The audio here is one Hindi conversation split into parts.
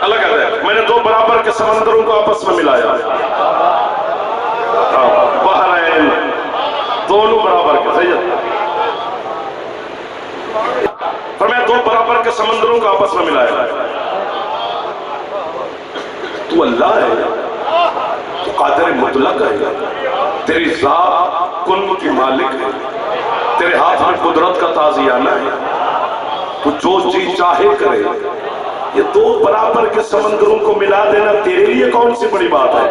अल्लाह कहता है मैंने दो बराबर के समंदरों को आपस में मिलाया, बहरैन, दोनों बराबर के, सही है। फरमाया दो बराबर के समंदरों को आपस में मिलाया। तू अल्लाह है, तू कादिर मुतलक है, तेरी जात कुन की मालिक है, तेरे हाथ में कुदरत का ताज़ियाना है, तू जो चीज चाहे करे। ये दो बराबर के समंदरों को मिला देना तेरे लिए कौन सी बड़ी बात है?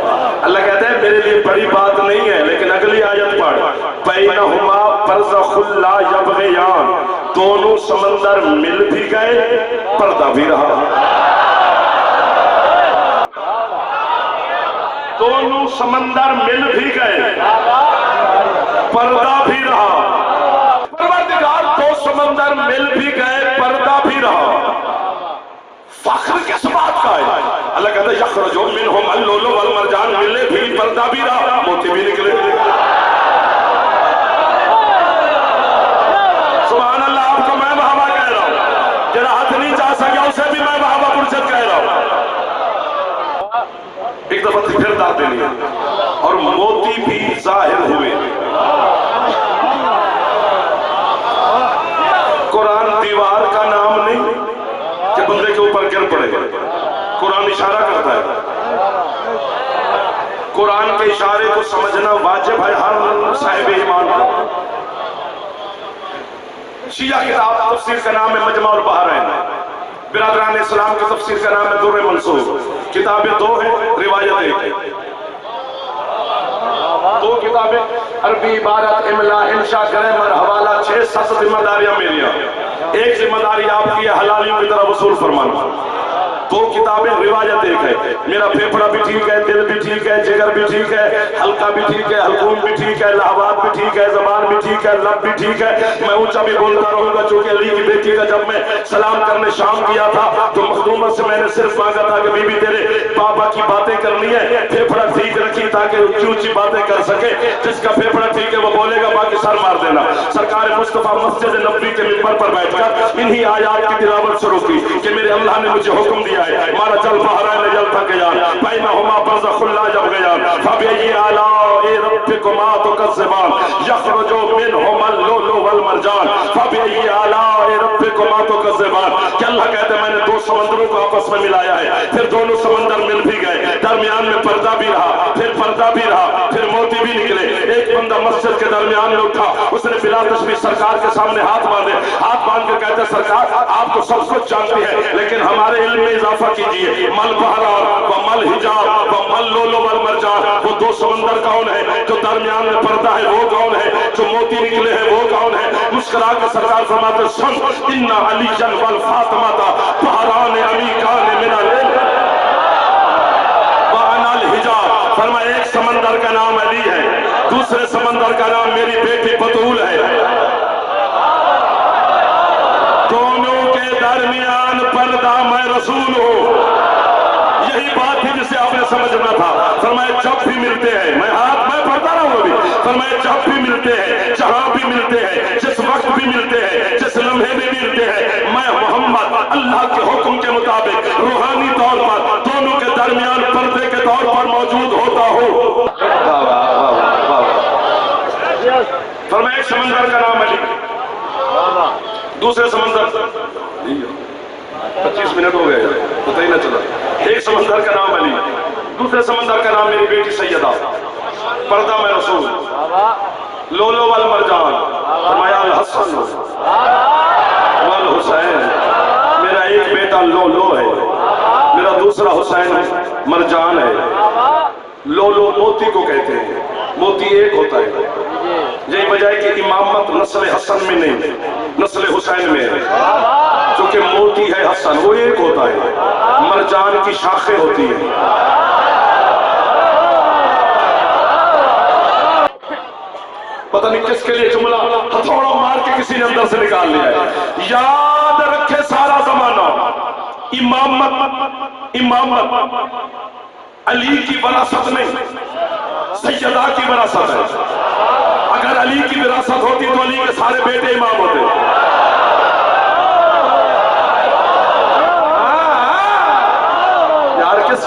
अल्लाह कहता है मेरे लिए बड़ी बात नहीं है, लेकिन अगली आयत पढ़, बैनहुमा बरज़खुन ला यबग़ियान, दोनों समंदर मिल भी गए, पर्दा भी रहा। दोनों समंदर मिल भी गए, पर्दा भी रहा। परवरदिगार दो समंदर मिल भी गए, पर्दा भी रहा। फख्र किस बात का है? अल्लाह कहता है यख़रुजु मिनहुम अल-लुलु वल मरजान, मिले भी, पर्दा भी रहा, मोती भी निकले। सुभान अल्लाह, आपको मैं वहाबा कह रहा हूं, जरा हाथ नहीं जा सका उसे भी मैं वहाबा पुरसत कह रहा हूं। एक दफा फिर दाद देनी है, और मोती भी जाहिर हुए। कुरान दीवार का नाम नहीं कि बंदे के ऊपर गिर पड़ेगा, कुरान इशारा करता है। कुरान के इशारे को समझना वाजिब है हर साहिब ईमान को। शिया किताब तफसीर का नाम है मजमा-उल बहरैन, बिरादरान इस्लाम की तफसीर का नाम है दुर्र मंसूर। किताबें दो है, रिवायत एक है। दो किताबें, अरबी इबारत, इमला, इंशा, ग्रामर, हवाला, 6-7 जिम्मेदारियां मेरियां। एक जिम्मेदारी आपकी है हलालियों की तरफ वसूल फरमाना। दो किताबें, रिवायत एक है। मेरा फेफड़ा भी ठीक है, दिल भी ठीक है, जिगर भी ठीक है, हल्का भी ठीक है, हलकूम भी ठीक है, लहवात भी ठीक है, जबान भी ठीक है, लब भी ठीक है। मैं ऊंचा भी बोलता रहूंगा, चूंकि अली की बेटी का जब मैं सलाम करने शाम किया था तो मखदूमा से मैंने सिर्फ मांगा था कि बीबी तेरे पापा की बातें करनी है, फेफड़ा ठीक रखी ताकि ऊंची ऊंची बातें कर सके। जिसका फेफड़ा ठीक है वो बोलेगा, बाकी सर मार देना। सरकार मुस्तफा मस्जिद नबी के मिंबर पर बैठकर इन्हीं आयात की तिलावत शुरू की कि मेरे अल्लाह ने मुझे हुक्म दिया है, मारा जल बहरैन जल थक गया, बैनहुमा बरज़खुन ला यबग़ियान, फबिअय्यि आलाइ रब्बिकुमा तुकज़्ज़िबान, यख़रुजु मिनहुमा अल-लुलु वल मरजान, फबिअय्यि आलाइ रब्बिकुमा तुकज़्ज़िबान। क्या अल्लाह कहते हैं मैंने दो समंदरों को आपस में मिलाया है, फिर दोनों समंदर मिल भी गए, दरमियान में पर्दा भी रहा, फिर पर्दा भी रहा, फिर मोती भी निकले। एक बंदा मस्जिद के दरमियान में उठा, उसने बिला तशबीह सरकार के सामने हाथ बांधे, हाथ बांध कर कहते सरकार आप तो सब कुछ जानती है, लेकिन हमारे इल्म में इजाफा कीजिए। मल बहरान व मल हिजाब व मल लुलु वल मरजान, वो दो समंदर कौन है? जो दरमियान में पर्दा है वो कौन है? जो मोती निकले हैं वो कौन है? मुस्कुरा कर सरकार फरमाते सुन, इन्ना अलीजन वल फातिमा बहरान अमीकान मिनल इल्म व अनल हिजाब। फरमाया एक समंदर का नाम अली है, दूसरे समंदर का नाम मेरी बेटी बतूल है। दोनों के दरमियान पर्दा, मैं रसूल हूं। यही बात थी जिसे आपने समझना था। फरमाया जब भी मिलते हैं, मैं हाथ में पढ़ता रहूं अभी, फरमाया जब भी मिलते हैं, जहां भी मिलते हैं, जिस वक्त भी मिलते हैं, जिस लम्हे में मिलते हैं, मैं मोहम्मद अल्लाह के हुक्म के मुताबिक रूहानी तौर पर दोनों के दरमियान पर्दे के तौर पर मौजूद होता हूं। फरमाया एक समंदर का नाम अली, दूसरे समंदर 25 मिनट हो गए, पता ही ना चला। एक समंदर का नाम अली, दूसरे समंदर का नाम मेरी बेटी सैयदा, पर्दा मैं रसूल, लुलु वल मरजान। फरमाया अल हसन वल हुसैन, मेरा एक बेटा लुलु है, मेरा दूसरा हुसैन मरजान है। लुलु मोती को कहते हैं, मोती एक होता है। यही वजह है कि इमामत नस्ल हसन में नहीं, नस्ल हुसैन में है। क्योंकि मोती है हसन, वो एक होता है, मरजान की शाखें होती है। पता नहीं किसके लिए जुमला हथौड़ा मार के किसी ने अंदर से निकाल लिया है। याद रखे सारा जमाना इमामत अली की विरासत नहीं, सैयदा की विरासत है। अगर अली की विरासत होती तो अली के सारे बेटे इमाम होते।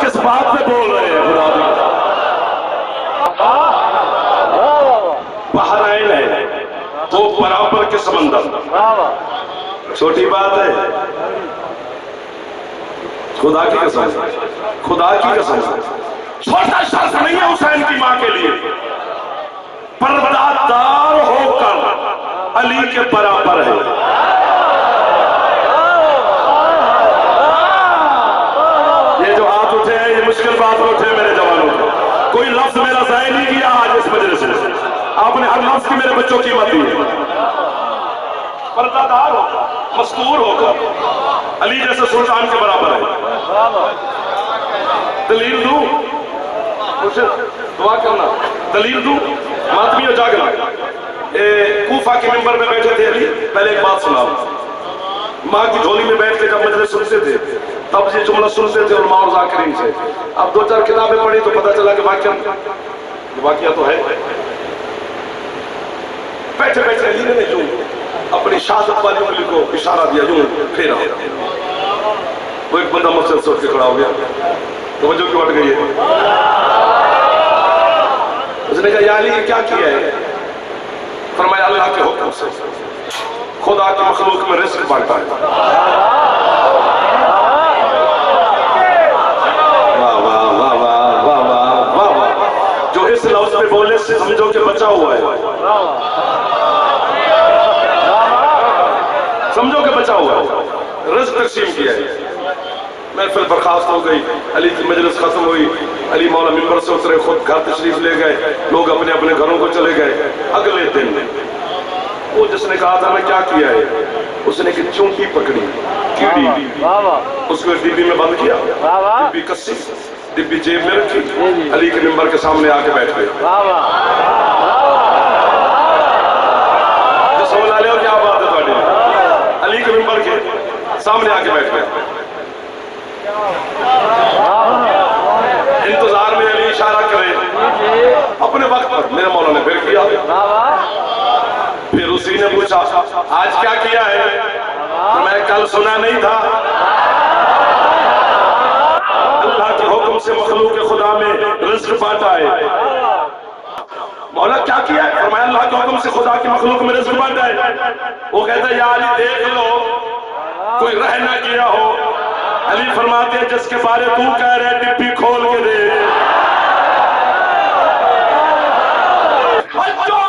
किस बात पे बोल रहे हैं खुदा दी बहरैन है तो बराबर के समंदर, छोटी बात है। खुदा की कसम, खुदा की कसम, छोटा शर्त नहीं है हुसैन की मां के लिए, पर्दादार होकर अली के बराबर है। ये जो हाथ उठे हैं ये मुश्किल बात उठे मेरे जवानों को, कोई लफ्ज मेरा ज़ाय नहीं किया आज इस मजलिस से, आपने हर लफ्ज की मेरे बच्चों की मत दी है। पर्दादार होकर, मस्तूर होकर अली जैसे सुल्तान के बराबर है। दलील दूं, दुआ करना, दलील दूं, मातमी हो जागना। कूफा के मिंबर में बैठे थे अली, पहले एक बात सुना, माँ की झोली में बैठ के जब मजलिस सुनते थे तब ये जुमला सुनते थे और माँ और जाकिरीन से। अब दो चार किताबें पढ़ी तो पता चला कि वाकया तो है। बैठे बैठे अली ने यूं अपनी शहादत वाली उंगली को इशारा दिया, यूं फेरा। वो एक बंदा मुझसे सोच के खड़ा हो गया, तो वजह क्यों हट गई है? उसने कहा या अली ये क्या किया है? फरमाया अल्लाह के हुक्म से खुदा की मखलूक में रिस्क बांटा है। वाह वाह वाह वाह वाह वाह वाह वाह, जो इस लफ्ज में बोले से समझो कि बचा हुआ है, समझो कि बचा हुआ है, रिस्क तकसीम किया है। महफिल बर्खास्त हो गई, अली की मजलिस खत्म हुई, अली मौला मिंबर से उतरे, खुद घर तशरीफ ले गए, लोग अपने अपने घरों को चले गए। अगले दिन वो जिसने कहा था मैं क्या किया है, उसने एक चूंटी पकड़ी, कीड़ी, उसको डिब्बी में बंद किया, डिब्बी कस्सी, डिब्बी जेब में रखी, अली के मिंबर के सामने आके बैठ गए। जो समझ आ रहे हो क्या बात है तुम्हारी? अली के मिंबर के सामने आके बैठ गए। इंतजार में अली इशारा करे अपने वक्त पर, मेरे मौला ने फिर किया। फिर उसी ने पूछा आज क्या किया है? तो मैं कल सुना नहीं था अल्लाह के हुक्म से मखलूक खुदा में रिज़्क़ बांटा है। मौला क्या किया है? फरमाया अल्लाह के हुक्म से खुदा की मखलूक में रिज़्क़ बांटा है। वो कहता है या अली देख लो कोई रह ना गया हो। अली फरमाते हैं जिसके बारे तू कह रहे डिब्बी खोल के दे। जो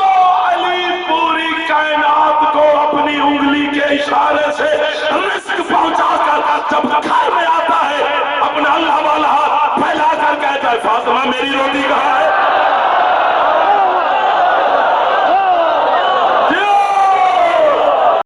अली पूरी कायनात को अपनी उंगली के इशारे से रिस्क पहुंचाकर जब घर में आता है अपना अल्लाह वाला हाथ फैला कर कहता है फातिमा मेरी रोटी